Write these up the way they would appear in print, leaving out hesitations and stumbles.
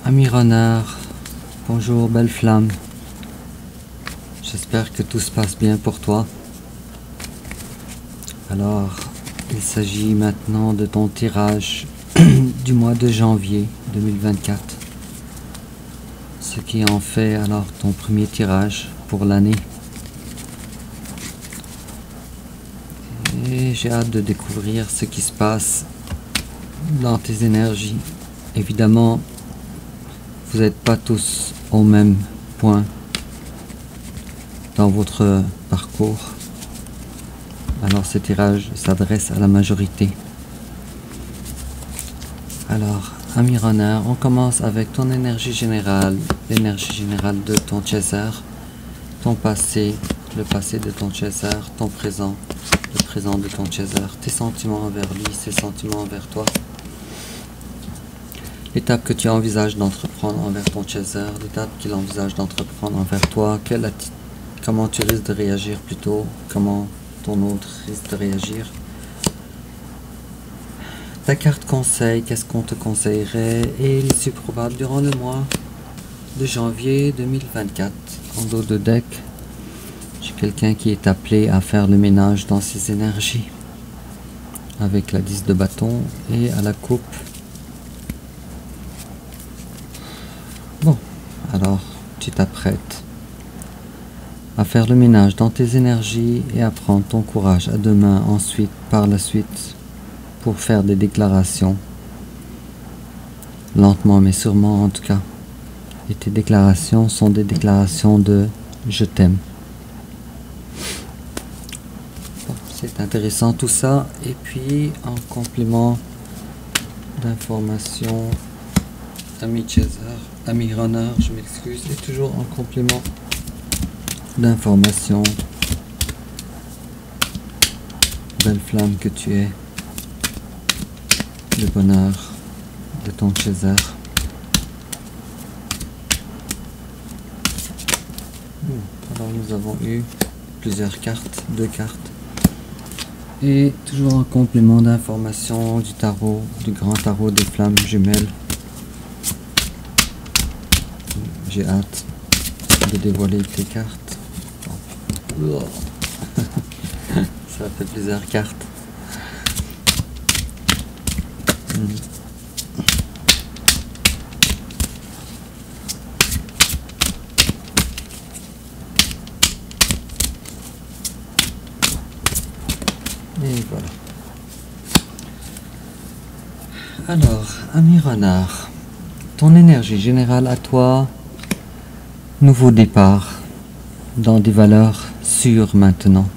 Ami renard, bonjour belle flamme. J'espère que tout se passe bien pour toi. Alors, il s'agit maintenant de ton tirage du mois de janvier 2024. Ce qui en fait alors ton premier tirage pour l'année. Et j'ai hâte de découvrir ce qui se passe dans tes énergies. Évidemment, vous n'êtes pas tous au même point dans votre parcours. Alors ce tirage s'adresse à la majorité. Alors, ami renard, on commence avec ton énergie générale, l'énergie générale de ton chaser, ton passé, le passé de ton chaser, ton présent, le présent de ton chaser, tes sentiments envers lui, ses sentiments envers toi. L'étape que tu envisages d'entreprendre envers ton chaser, l'étape qu'il envisage d'entreprendre envers toi, comment tu risques de réagir plutôt, comment ton autre risque de réagir. Ta carte conseil, qu'est-ce qu'on te conseillerait, et l'issue probable durant le mois de janvier 2024. En dos de deck, j'ai quelqu'un qui est appelé à faire le ménage dans ses énergies, avec la 10 de bâton et à la coupe. Bon, alors tu t'apprêtes à faire le ménage dans tes énergies et à prendre ton courage à deux mains ensuite, par la suite, pour faire des déclarations. Lentement mais sûrement en tout cas. Et tes déclarations sont des déclarations de « je t'aime ». Bon, c'est intéressant tout ça. Et puis en complément d'informations, ami chaser, ami runner, je m'excuse, et toujours en complément d'informations, belle flamme que tu es, le bonheur de ton chaser. Alors nous avons eu plusieurs cartes, 2 cartes, et toujours en complément d'informations du tarot, du grand tarot des flammes jumelles. J'ai hâte de dévoiler tes cartes. Oh. Ça fait plusieurs cartes. Et voilà. Alors, ami renard, ton énergie générale à toi, nouveau départ dans des valeurs sûres maintenant.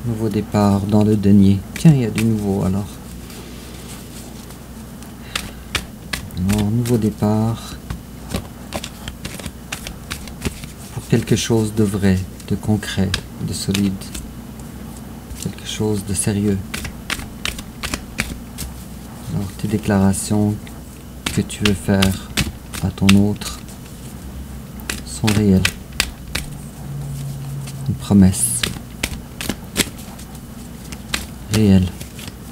Nouveau départ dans le denier. Tiens, il y a du nouveau alors. Non, nouveau départ pour quelque chose de vrai, de concret, de solide. Quelque chose de sérieux. Alors tes déclarations que tu veux faire à ton autre sont réelles. Une promesse réelle,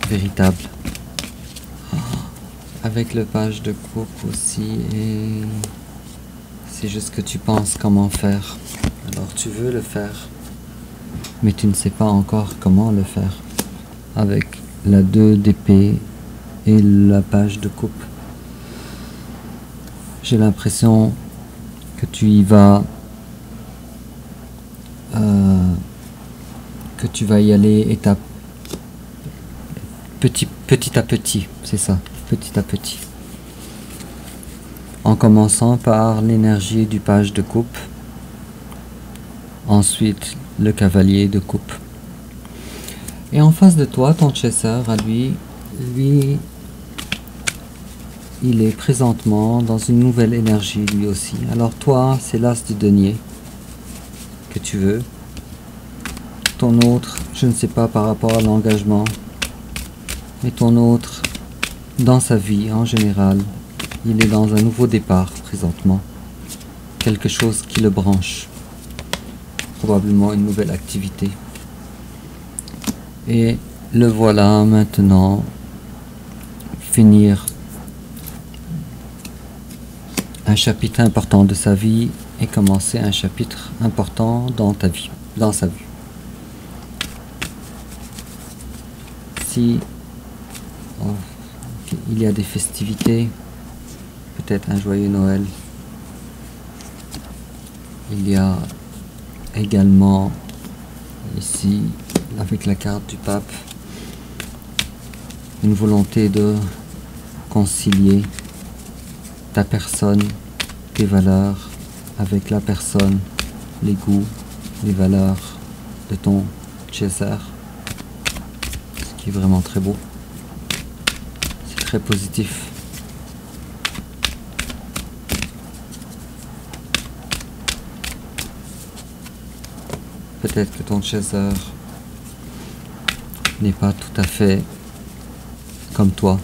véritable. Avec le page de coupe aussi, et c'est juste que tu penses comment faire. Alors tu veux le faire, mais tu ne sais pas encore comment le faire. Avec la 2 d'épée et la page de coupe. J'ai l'impression que tu y vas, que tu vas y aller étape, petit à petit, c'est ça, petit à petit. En commençant par l'énergie du page de coupe, ensuite le cavalier de coupe. Et en face de toi, ton chaser, à lui, il est présentement dans une nouvelle énergie lui aussi. Alors toi, c'est l'as du denier que tu veux. Ton autre, je ne sais pas par rapport à l'engagement, mais ton autre, dans sa vie en général, il est dans un nouveau départ présentement. Quelque chose qui le branche. Probablement une nouvelle activité. Et le voilà maintenant finir un chapitre important de sa vie et commencer un chapitre important dans ta vie, dans sa vie. Si il y a des festivités, peut-être un joyeux Noël, il y a également ici, avec la carte du pape, une volonté de concilier ta personne, tes valeurs, avec la personne, les goûts, les valeurs de ton César, ce qui est vraiment très beau. C'est très positif. Peut-être que ton César n'est pas tout à fait comme toi,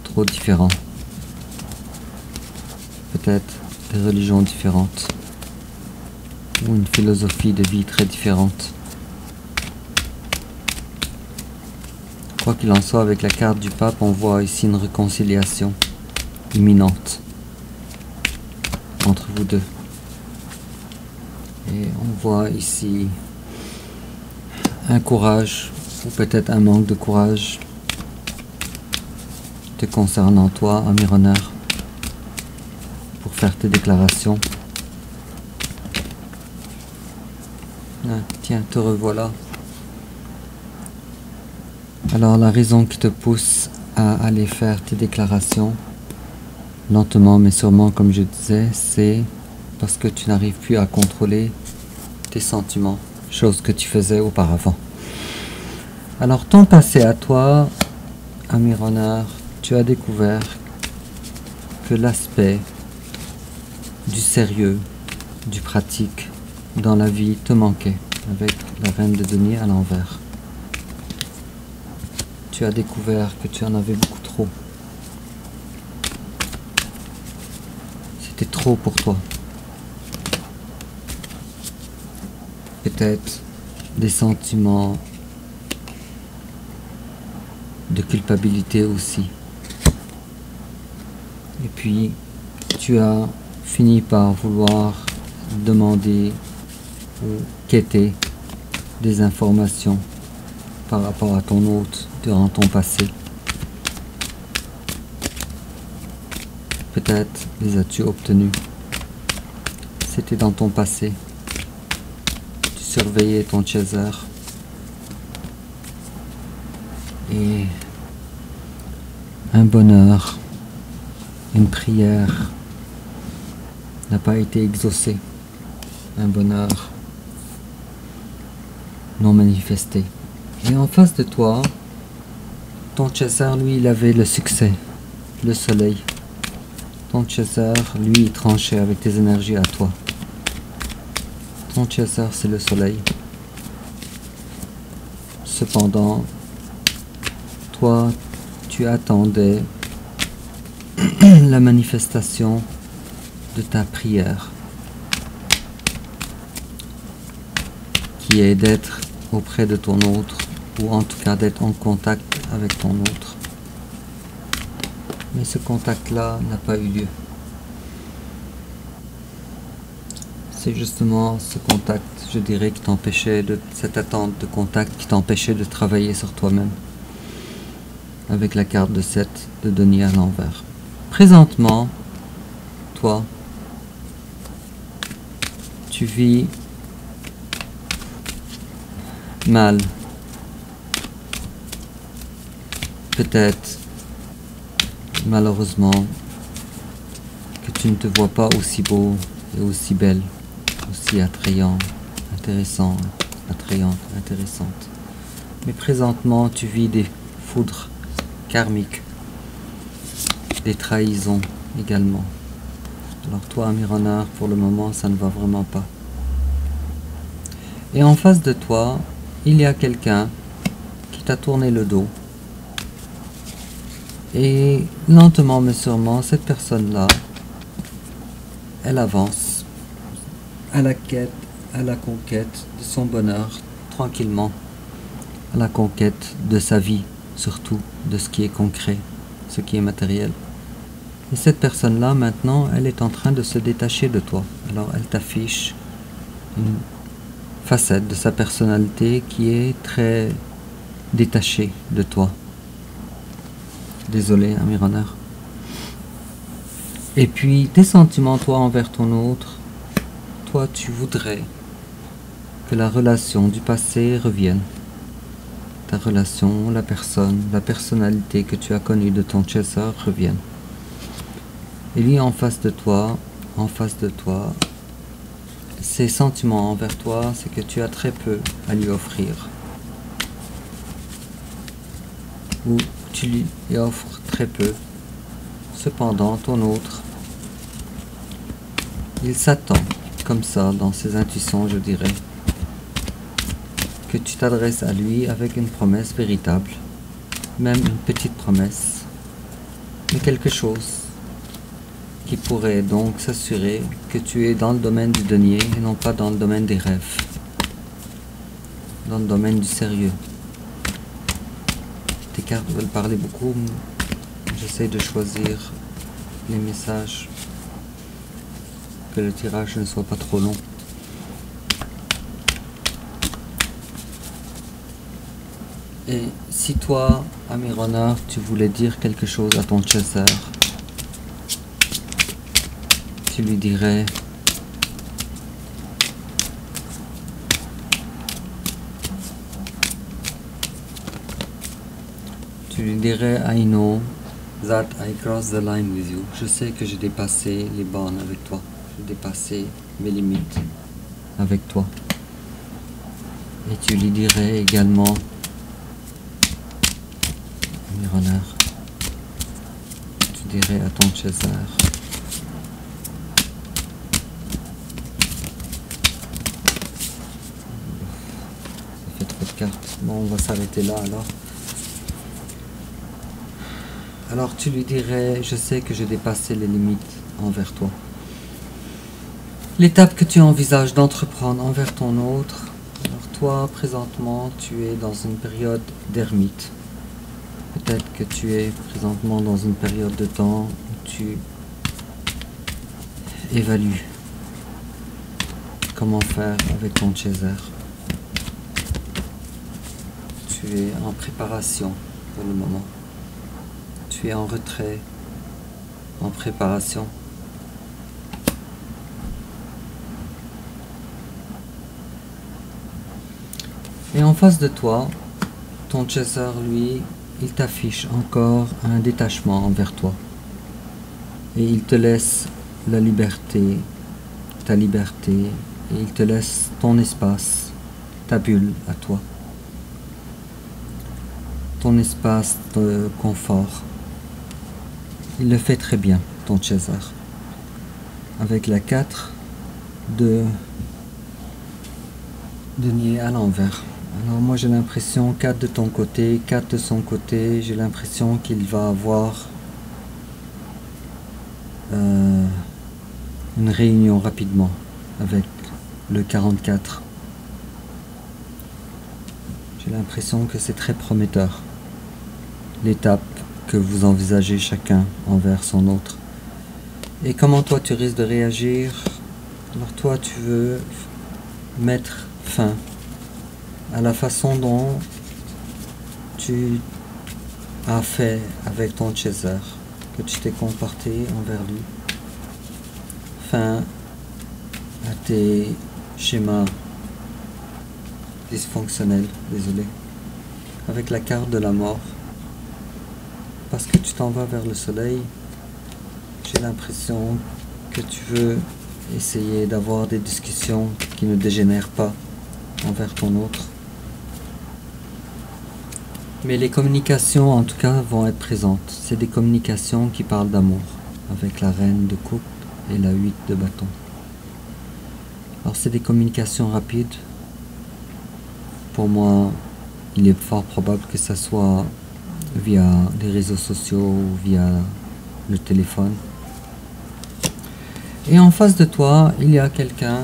trop différent. Peut-être des religions différentes ou une philosophie de vie très différente. Quoi qu'il en soit, avec la carte du pape, on voit ici une réconciliation imminente entre vous deux. Et on voit ici un courage, ou peut-être un manque de courage, te concernant toi, ami Renard, pour faire tes déclarations. Ah, tiens, te revoilà. Alors la raison qui te pousse à aller faire tes déclarations, lentement mais sûrement comme je disais, c'est parce que tu n'arrives plus à contrôler tes sentiments, chose que tu faisais auparavant. Alors ton passé à toi, ami Renard, tu as découvert que l'aspect du sérieux, du pratique dans la vie te manquait avec la reine de denier à l'envers. Tu as découvert que tu en avais beaucoup trop. C'était trop pour toi. Peut-être des sentiments de culpabilité aussi. Et puis, tu as fini par vouloir demander ou quêter des informations par rapport à ton hôte durant ton passé. Peut-être les as-tu obtenus. C'était dans ton passé. Tu surveillais ton César. Et un bonheur, une prière n'a pas été exaucée. Un bonheur non manifesté. Et en face de toi, ton César, lui, il avait le succès, le soleil. Ton César, lui, il tranchait avec tes énergies à toi. Ton César, c'est le soleil. Cependant, toi, tu attendais la manifestation de ta prière, qui est d'être auprès de ton autre, ou en tout cas d'être en contact avec ton autre. Mais ce contact-là n'a pas eu lieu. C'est justement ce contact, je dirais, qui t'empêchait de cette attente de contact qui t'empêchait de travailler sur toi-même. Avec la carte de 7 de denier à l'envers. Présentement, toi, tu vis mal. Peut-être, malheureusement, que tu ne te vois pas aussi beau et aussi belle, aussi attrayant, intéressant, attrayante, intéressante. Mais présentement, tu vis des foudres karmiques, des trahisons également. Alors toi, ami Renard, pour le moment, ça ne va vraiment pas. Et en face de toi, il y a quelqu'un qui t'a tourné le dos. Et lentement mais sûrement, cette personne-là, elle avance à la quête, à la conquête de son bonheur, tranquillement, à la conquête de sa vie, surtout de ce qui est concret, ce qui est matériel. Et cette personne-là, maintenant, elle est en train de se détacher de toi. Alors, elle t'affiche une facette de sa personnalité qui est très détachée de toi. Désolé, Amir Honor. Et puis, tes sentiments, toi, envers ton autre, toi, tu voudrais que la relation du passé revienne. Ta relation, la personne, la personnalité que tu as connue de ton chaser revienne. Et lui, en face de toi, ses sentiments envers toi, c'est que tu as très peu à lui offrir. Ou tu lui offres très peu. Cependant, ton autre, il s'attend, comme ça, dans ses intuitions, je dirais, que tu t'adresses à lui avec une promesse véritable, même une petite promesse, mais quelque chose qui pourrait donc s'assurer que tu es dans le domaine du denier et non pas dans le domaine des rêves, dans le domaine du sérieux. Tes cartes veulent parler beaucoup, j'essaie de choisir les messages, que le tirage ne soit pas trop long. Et si toi, Amir Honor, tu voulais dire quelque chose à ton chasseur, tu lui dirais I know that I crossed the line with you. Je sais que j'ai dépassé les bornes avec toi. J'ai dépassé mes limites avec toi. Et tu lui dirais également, Amir Honor, tu dirais à ton chasseur, bon, on va s'arrêter là alors. Alors tu lui dirais, je sais que j'ai dépassé les limites envers toi. L'étape que tu envisages d'entreprendre envers ton autre, alors toi présentement tu es dans une période d'ermite. Peut-être que tu es présentement dans une période de temps où tu évalues comment faire avec ton chaser. Tu es en préparation pour le moment. Tu es en retrait, en préparation. Et en face de toi, ton chaser, lui, il t'affiche encore un détachement envers toi. Et il te laisse la liberté, ta liberté, et il te laisse ton espace, ta bulle à toi. Ton espace de confort. Il le fait très bien, ton chaser. Avec la 4 de denier à l'envers. Alors moi j'ai l'impression 4 de ton côté, 4 de son côté. J'ai l'impression qu'il va avoir une réunion rapidement avec le 44. J'ai l'impression que c'est très prometteur. L'étape que vous envisagez chacun envers son autre. Et comment toi tu risques de réagir? Alors toi tu veux mettre fin à la façon dont tu as fait avec ton chaser, que tu t'es comporté envers lui. Fin à tes schémas dysfonctionnels, désolé, avec la carte de la mort. Parce que tu t'en vas vers le soleil, j'ai l'impression que tu veux essayer d'avoir des discussions qui ne dégénèrent pas envers ton autre. Mais les communications, en tout cas, vont être présentes. C'est des communications qui parlent d'amour, avec la reine de coupe et la 8 de bâton. Alors c'est des communications rapides. Pour moi, il est fort probable que ça soit via les réseaux sociaux ou via le téléphone. Et en face de toi, il y a quelqu'un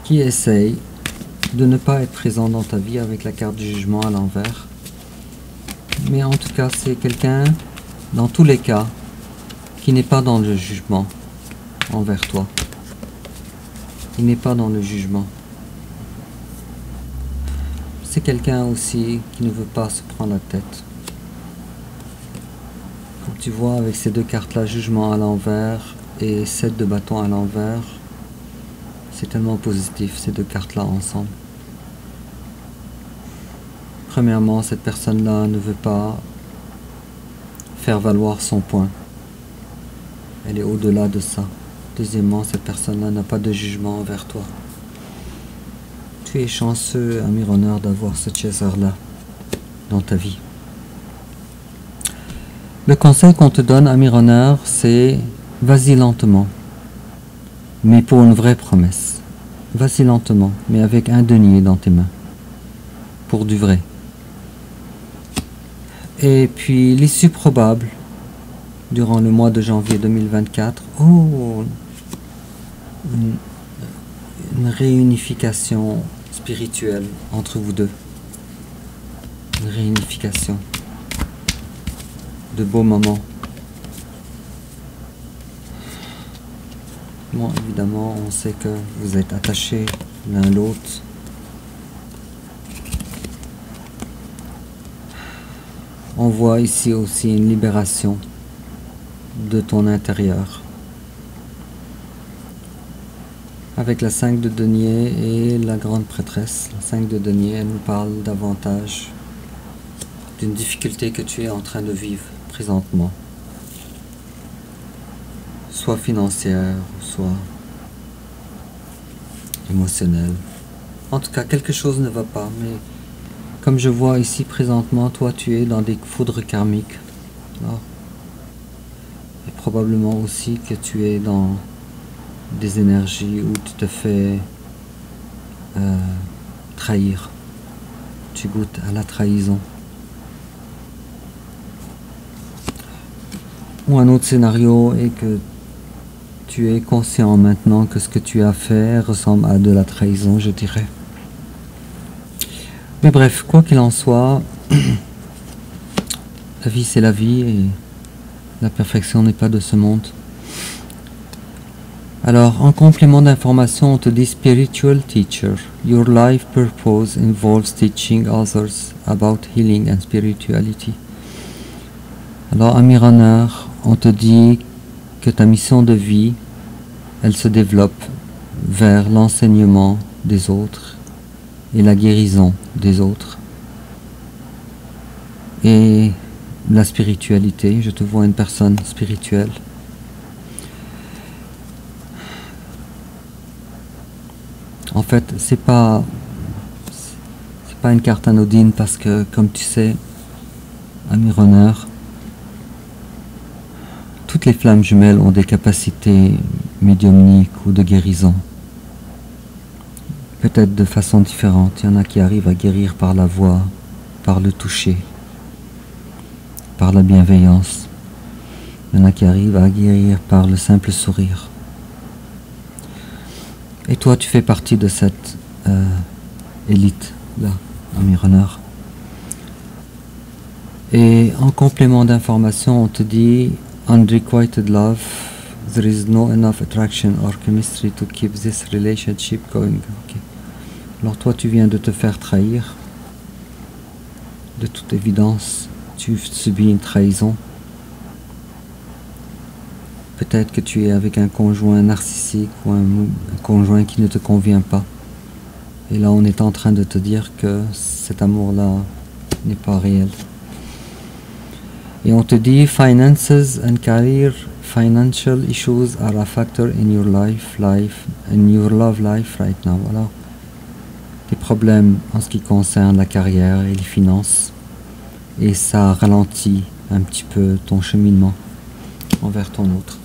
qui essaye de ne pas être présent dans ta vie avec la carte du jugement à l'envers. Mais en tout cas, c'est quelqu'un, dans tous les cas, qui n'est pas dans le jugement envers toi. Il n'est pas dans le jugement. C'est quelqu'un aussi qui ne veut pas se prendre la tête. Comme tu vois avec ces deux cartes-là, jugement à l'envers et 7 de bâton à l'envers, c'est tellement positif ces deux cartes-là ensemble. Premièrement, cette personne-là ne veut pas faire valoir son point. Elle est au-delà de ça. Deuxièmement, cette personne-là n'a pas de jugement envers toi. Tu es chanceux, ami Runner, d'avoir ce chaser-là dans ta vie. Le conseil qu'on te donne, ami Runner, c'est vas-y lentement, mais pour une vraie promesse. Vas-y lentement, mais avec un denier dans tes mains. Pour du vrai. Et puis, l'issue probable, durant le mois de janvier 2024, une réunification spirituelle entre vous deux. Une réunification. De beaux moments. Bon, évidemment, on sait que vous êtes attachés l'un l'autre. On voit ici aussi une libération de ton intérieur. Avec la 5 de denier et la grande prêtresse. La 5 de denier, elle nous parle davantage d'une difficulté que tu es en train de vivre présentement. Soit financière, soit émotionnelle. En tout cas, quelque chose ne va pas, mais comme je vois ici présentement, toi tu es dans des foudres karmiques. Alors, et probablement aussi que tu es dans des énergies où tu te fais trahir. Tu goûtes à la trahison. Ou un autre scénario est que tu es conscient maintenant que ce que tu as fait ressemble à de la trahison, je dirais. Mais bref, quoi qu'il en soit, la vie c'est la vie et la perfection n'est pas de ce monde. Alors, en complément d'information, on te dit Spiritual Teacher. Your life purpose involves teaching others about healing and spirituality. Alors, ami Runner, on te dit que ta mission de vie, elle se développe vers l'enseignement des autres et la guérison des autres. Et la spiritualité, je te vois une personne spirituelle. En fait, c'est pas une carte anodine parce que, comme tu sais, ami Runner, toutes les flammes jumelles ont des capacités médiumniques ou de guérison. Peut-être de façon différente. Il y en a qui arrivent à guérir par la voix, par le toucher, par la bienveillance. Il y en a qui arrivent à guérir par le simple sourire. Et toi, tu fais partie de cette élite-là, ami Runner. Et en complément d'information, on te dit Unrequited love, there is no enough attraction or chemistry to keep this relationship going. Okay. Alors toi, tu viens de te faire trahir. De toute évidence, tu subis une trahison. Peut-être que tu es avec un conjoint narcissique ou un conjoint qui ne te convient pas. Et là, on est en train de te dire que cet amour-là n'est pas réel. Et on te dit finances and career, financial issues are a factor in your in your love life right now. Alors, des problèmes en ce qui concerne la carrière et les finances. Et ça ralentit un petit peu ton cheminement envers ton autre.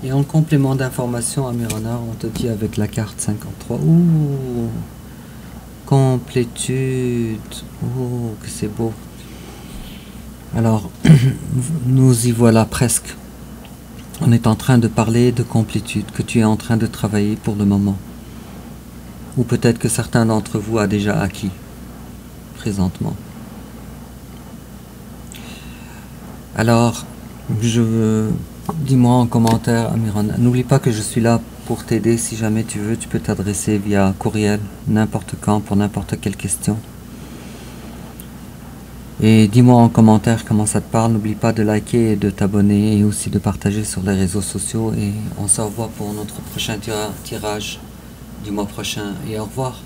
Et en complément d'information, ami Runner, on te dit avec la carte 53, ouh, complétude, oh, que c'est beau. Alors, nous y voilà presque. On est en train de parler de complétude, que tu es en train de travailler pour le moment. Ou peut-être que certains d'entre vous a déjà acquis, présentement. Alors, je veux Dis-moi en commentaire, Amiran. N'oublie pas que je suis là pour t'aider. Si jamais tu veux, tu peux t'adresser via courriel, n'importe quand, pour n'importe quelle question. Et dis-moi en commentaire comment ça te parle. N'oublie pas de liker et de t'abonner et aussi de partager sur les réseaux sociaux. Et on se revoit pour notre prochain tirage du mois prochain. Et au revoir.